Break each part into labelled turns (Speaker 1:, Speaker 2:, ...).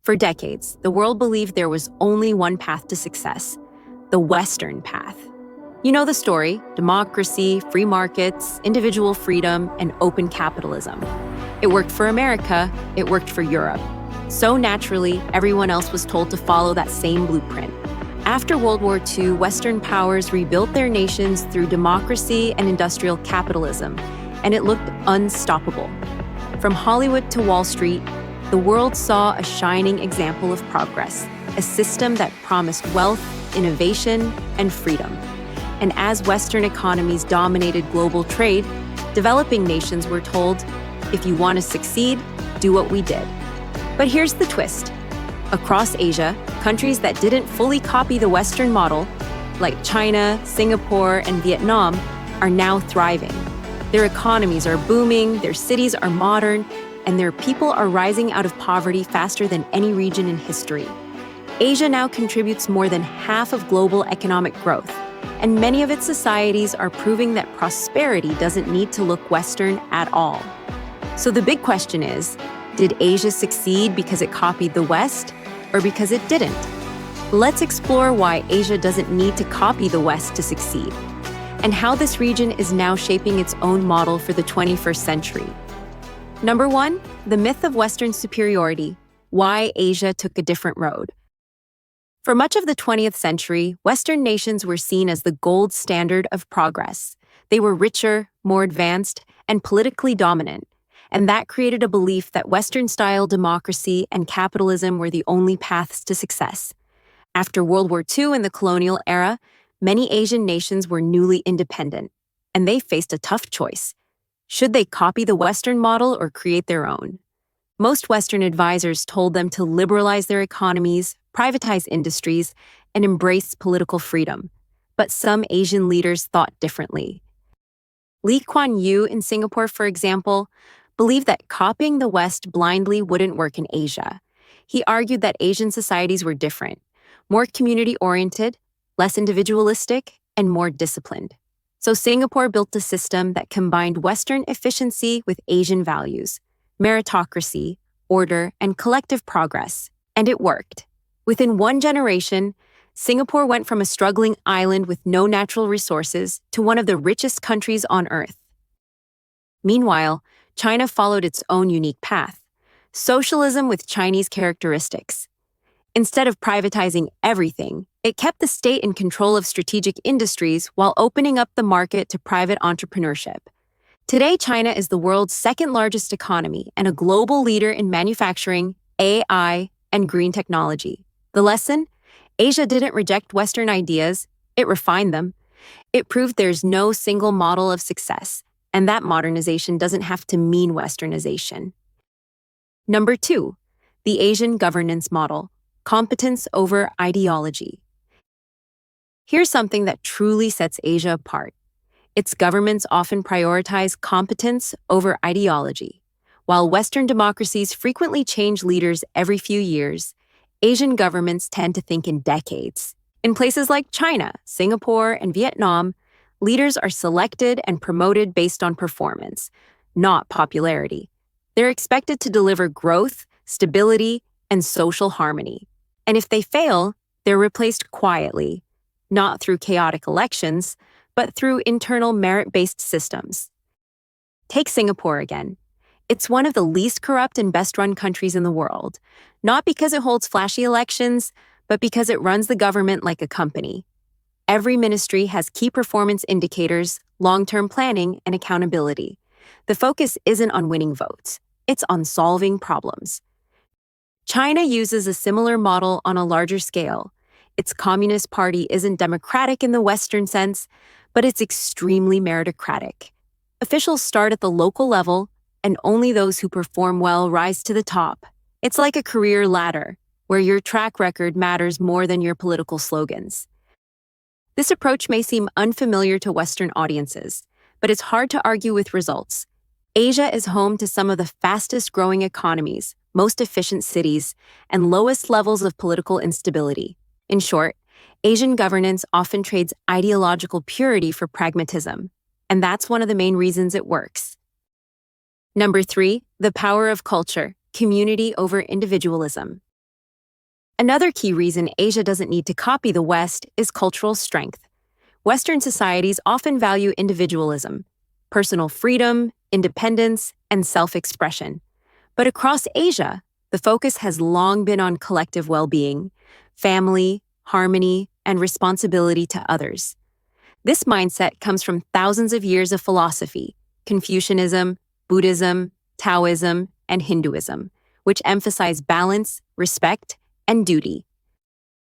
Speaker 1: For decades, the world believed there was only one path to success: the Western path. You know the story: democracy, free markets, individual freedom, and open capitalism. It worked for America, it worked for Europe. So naturally, everyone else was told to follow that same blueprint. After World War II, Western powers rebuilt their nations through democracy and industrial capitalism, and it looked unstoppable. From Hollywood to Wall Street, the world saw a shining example of progress, a system that promised wealth, innovation, and freedom. And as Western economies dominated global trade, developing nations were told, if you want to succeed, do what we did. But here's the twist. Across Asia, countries that didn't fully copy the Western model, like China, Singapore, and Vietnam, are now thriving. Their economies are booming, their cities are modern, and their people are rising out of poverty faster than any region in history. Asia now contributes more than half of global economic growth, and many of its societies are proving that prosperity doesn't need to look Western at all. So the big question is, did Asia succeed because it copied the West, or because it didn't? Let's explore why Asia doesn't need to copy the West to succeed, and how this region is now shaping its own model for the 21st century. Number 1, the myth of Western superiority: why Asia took a different road. For much of the 20th century, Western nations were seen as the gold standard of progress. They were richer, more advanced, and politically dominant, and that created a belief that Western-style democracy and capitalism were the only paths to success. After World War II and the colonial era, many Asian nations were newly independent, and they faced a tough choice. Should they copy the Western model or create their own? Most Western advisors told them to liberalize their economies, privatize industries, and embrace political freedom. But some Asian leaders thought differently. Lee Kuan Yew in Singapore, for example, believed that copying the West blindly wouldn't work in Asia. He argued that Asian societies were different, more community-oriented, less individualistic, and more disciplined. So Singapore built a system that combined Western efficiency with Asian values: meritocracy, order, and collective progress. And it worked. Within one generation, Singapore went from a struggling island with no natural resources to one of the richest countries on Earth. Meanwhile, China followed its own unique path: socialism with Chinese characteristics. Instead of privatizing everything, it kept the state in control of strategic industries while opening up the market to private entrepreneurship. Today, China is the world's second-largest economy and a global leader in manufacturing, AI, and green technology. The lesson? Asia didn't reject Western ideas, it refined them. It proved there's no single model of success, and that modernization doesn't have to mean Westernization. Number 2, the Asian governance model: competence over ideology. Here's something that truly sets Asia apart. Its governments often prioritize competence over ideology. While Western democracies frequently change leaders every few years, Asian governments tend to think in decades. In places like China, Singapore, and Vietnam, leaders are selected and promoted based on performance, not popularity. They're expected to deliver growth, stability, and social harmony. And if they fail, they're replaced quietly, not through chaotic elections, but through internal merit-based systems. Take Singapore again. It's one of the least corrupt and best-run countries in the world, not because it holds flashy elections, but because it runs the government like a company. Every ministry has key performance indicators, long-term planning, and accountability. The focus isn't on winning votes, it's on solving problems. China uses a similar model on a larger scale. Its Communist Party isn't democratic in the Western sense, but it's extremely meritocratic. Officials start at the local level, and only those who perform well rise to the top. It's like a career ladder, where your track record matters more than your political slogans. This approach may seem unfamiliar to Western audiences, but it's hard to argue with results. Asia is home to some of the fastest-growing economies, most efficient cities, and lowest levels of political instability. In short, Asian governance often trades ideological purity for pragmatism, and that's one of the main reasons it works. Number 3, the power of culture: community over individualism. Another key reason Asia doesn't need to copy the West is cultural strength. Western societies often value individualism, personal freedom, independence, and self-expression. But across Asia, the focus has long been on collective well-being, family, harmony, and responsibility to others. This mindset comes from thousands of years of philosophy, Confucianism, Buddhism, Taoism, and Hinduism, which emphasize balance, respect, and duty.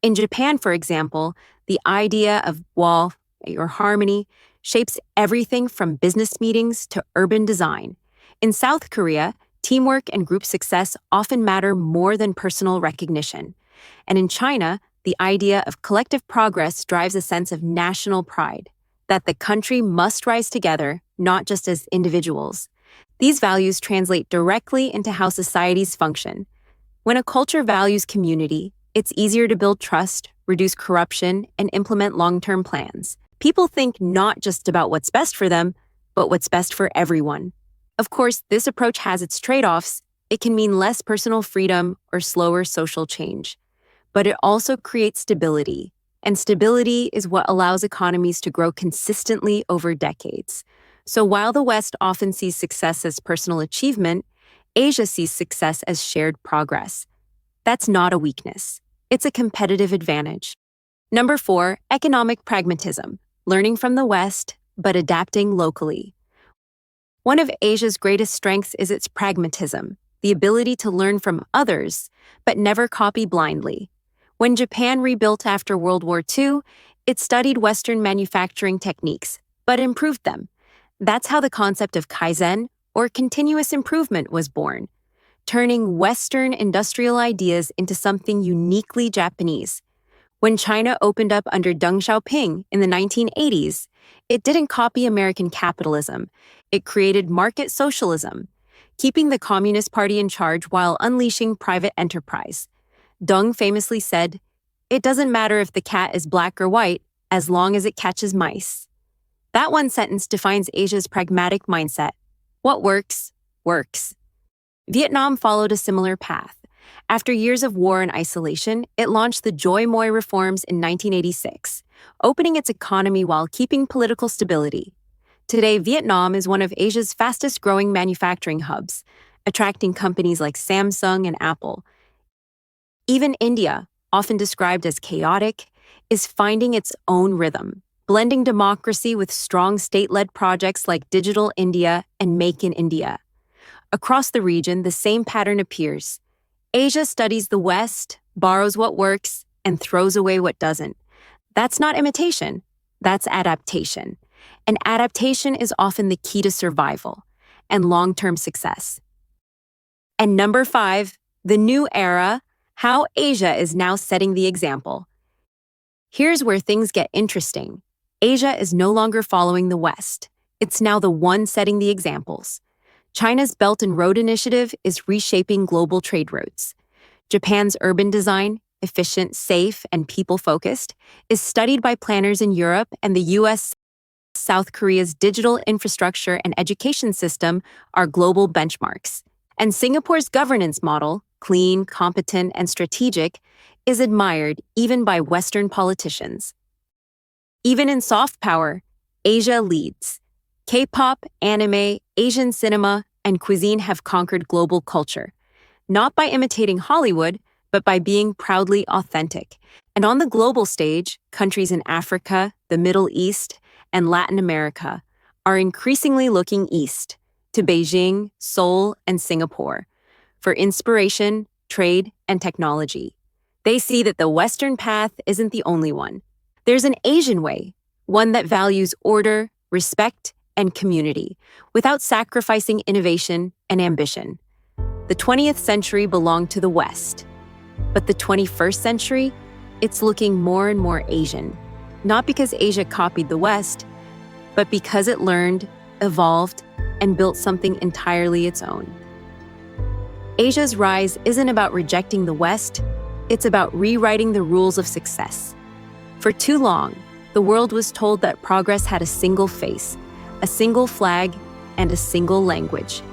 Speaker 1: In Japan, for example, the idea of wa, or harmony, shapes everything from business meetings to urban design. In South Korea, teamwork and group success often matter more than personal recognition. And in China, the idea of collective progress drives a sense of national pride, that the country must rise together, not just as individuals. These values translate directly into how societies function. When a culture values community, it's easier to build trust, reduce corruption, and implement long-term plans. People think not just about what's best for them, but what's best for everyone. Of course, this approach has its trade-offs. It can mean less personal freedom or slower social change. But it also creates stability, and stability is what allows economies to grow consistently over decades. So while the West often sees success as personal achievement, Asia sees success as shared progress. That's not a weakness. It's a competitive advantage. Number 4, economic pragmatism, learning from the West, but adapting locally. One of Asia's greatest strengths is its pragmatism, the ability to learn from others, but never copy blindly. When Japan rebuilt after World War II, it studied Western manufacturing techniques, but improved them. That's how the concept of kaizen, or continuous improvement, was born, turning Western industrial ideas into something uniquely Japanese. When China opened up under Deng Xiaoping in the 1980s, it didn't copy American capitalism. It created market socialism, keeping the Communist Party in charge while unleashing private enterprise. Deng famously said, "It doesn't matter if the cat is black or white, as long as it catches mice." That one sentence defines Asia's pragmatic mindset. What works, works. Vietnam followed a similar path. After years of war and isolation, it launched the Choi Moi reforms in 1986, opening its economy while keeping political stability. Today, Vietnam is one of Asia's fastest-growing manufacturing hubs, attracting companies like Samsung and Apple. Even India, often described as chaotic, is finding its own rhythm, blending democracy with strong state-led projects like Digital India and Make in India. Across the region, the same pattern appears. Asia studies the West, borrows what works, and throws away what doesn't. That's not imitation, that's adaptation. And adaptation is often the key to survival and long-term success. And number 5, the new era, how Asia is now setting the example. Here's where things get interesting. Asia is no longer following the West. It's now the one setting the examples. China's Belt and Road Initiative is reshaping global trade routes. Japan's urban design, efficient, safe, and people-focused, is studied by planners in Europe, and the U.S. South Korea's digital infrastructure and education system are global benchmarks. And Singapore's governance model, clean, competent, and strategic, is admired even by Western politicians. Even in soft power, Asia leads. K-pop, anime, Asian cinema, and cuisine have conquered global culture, not by imitating Hollywood, but by being proudly authentic. And on the global stage, countries in Africa, the Middle East, and Latin America are increasingly looking east to Beijing, Seoul, and Singapore for inspiration, trade, and technology. They see that the Western path isn't the only one. There's an Asian way, one that values order, respect, and community, without sacrificing innovation and ambition. The 20th century belonged to the West, but the 21st century, it's looking more and more Asian. Not because Asia copied the West, but because it learned, evolved, and built something entirely its own. Asia's rise isn't about rejecting the West, it's about rewriting the rules of success. For too long, the world was told that progress had a single face, a single flag, and a single language.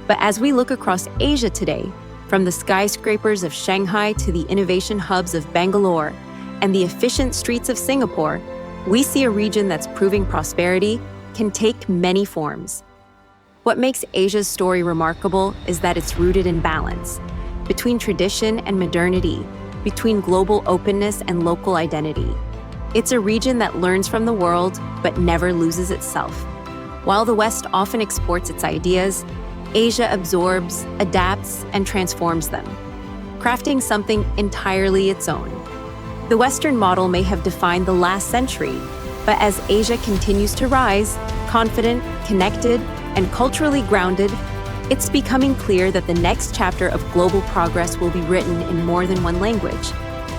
Speaker 1: But as we look across Asia today, From the skyscrapers of Shanghai to the innovation hubs of Bangalore and the efficient streets of Singapore, we see a region that's proving prosperity can take many forms. What makes Asia's story remarkable is that it's rooted in balance, between tradition and modernity, between global openness and local identity. It's a region that learns from the world but never loses itself. While the West often exports its ideas, Asia absorbs, adapts, and transforms them, crafting something entirely its own. The Western model may have defined the last century, but as Asia continues to rise, confident, connected, and culturally grounded, it's becoming clear that the next chapter of global progress will be written in more than one language.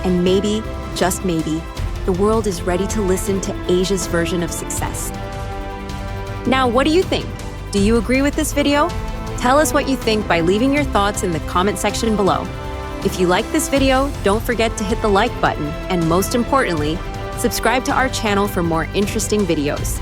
Speaker 1: And maybe, just maybe, the world is ready to listen to Asia's version of success. Now, what do you think? Do you agree with this video? Tell us what you think by leaving your thoughts in the comment section below. If you like this video, don't forget to hit the like button, and most importantly, subscribe to our channel for more interesting videos.